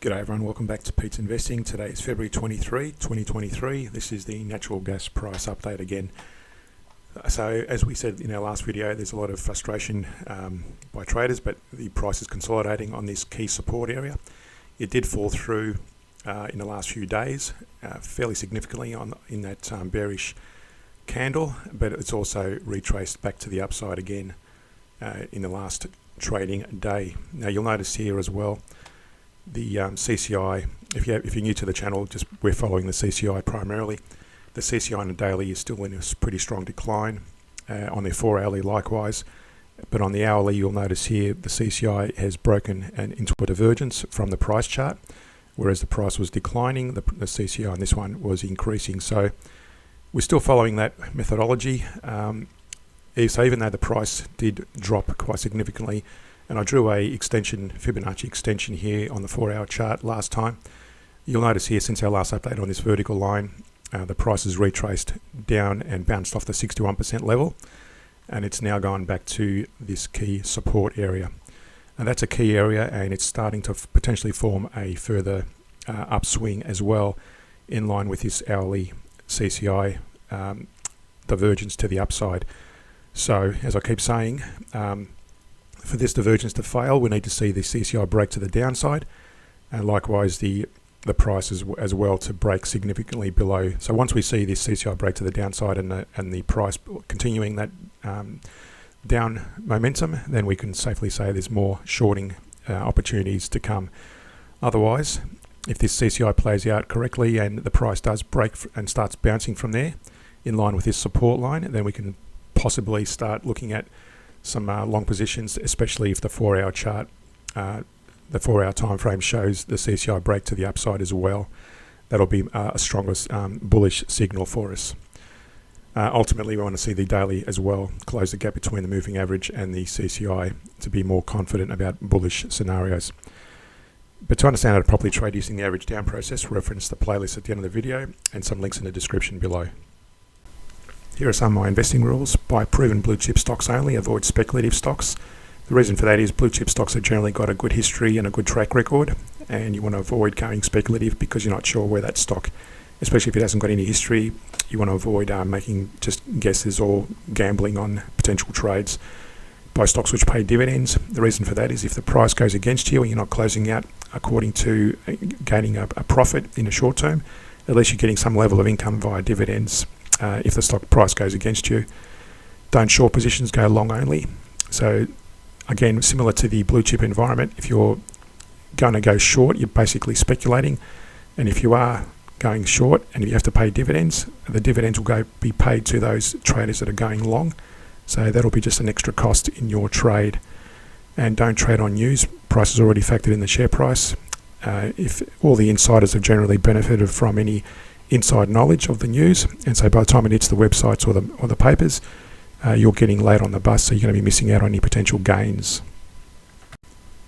G'day everyone, welcome back to Pete's Investing. Today is February 23, 2023. This is the natural gas price update again. So as we said in our last video, there's a lot of frustration by traders, but the price is consolidating on this key support area. It did fall through in the last few days fairly significantly in that bearish candle, but it's also retraced back to the upside again in the last trading day. Now you'll notice here as well, the CCI, if you're new to the channel, we're following the CCI primarily. The CCI on the daily is still in a pretty strong decline, on the 4 hourly likewise, but on the hourly you'll notice here the CCI has broken into a divergence from the price chart, whereas the price was declining, the CCI on this one was increasing. So we're still following that methodology. So even though the price did drop quite significantly, and I drew a Fibonacci extension here on the 4 hour chart last time. You'll notice here since our last update on this vertical line, the price has retraced down and bounced off the 61% level, and it's now gone back to this key support area. And that's a key area, and it's starting to potentially form a further upswing as well, in line with this hourly CCI divergence to the upside. So as I keep saying, for this divergence to fail, we need to see the CCI break to the downside, and likewise the price as well to break significantly below. So once we see this CCI break to the downside and the price continuing that down momentum, then we can safely say there's more shorting opportunities to come. Otherwise, if this CCI plays out correctly and the price does break and starts bouncing from there in line with this support line, then we can possibly start looking at some long positions, especially if the 4 hour chart, the 4 hour time frame shows the CCI break to the upside as well. That'll be a stronger bullish signal for us. Ultimately, we want to see the daily as well close the gap between the moving average and the CCI to be more confident about bullish scenarios. But to understand how to properly trade using the average down process, reference the playlist at the end of the video and some links in the description below. Here are some of my investing rules. Buy proven blue chip stocks only, avoid speculative stocks. The reason for that is blue chip stocks have generally got a good history and a good track record, and you want to avoid going speculative because you're not sure where that stock, especially if it hasn't got any history, you want to avoid making just guesses or gambling on potential trades. Buy stocks which pay dividends. The reason for that is if the price goes against you and you're not closing out according to gaining a profit in the short term, at least you're getting some level of income via dividends. If the stock price goes against you, don't short positions, go long only. So again, similar to the blue chip environment, if you're going to go short, you're basically speculating, and if you are going short and you have to pay dividends, the dividends will be paid to those traders that are going long, so that'll be just an extra cost in your trade. And don't trade on news. Price is already factored in the share price. If all the insiders have generally benefited from any inside knowledge of the news, and so by the time it hits the websites or the papers, you're getting late on the bus, so you're going to be missing out on any potential gains.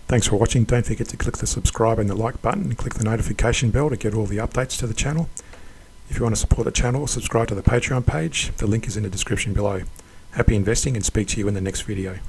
Thanks for watching. Don't forget to click the subscribe and the like button and click the notification bell to get all the updates to the channel. If you want to support the channel, subscribe to the Patreon page. The link is in the description below. Happy investing, and speak to you in the next video.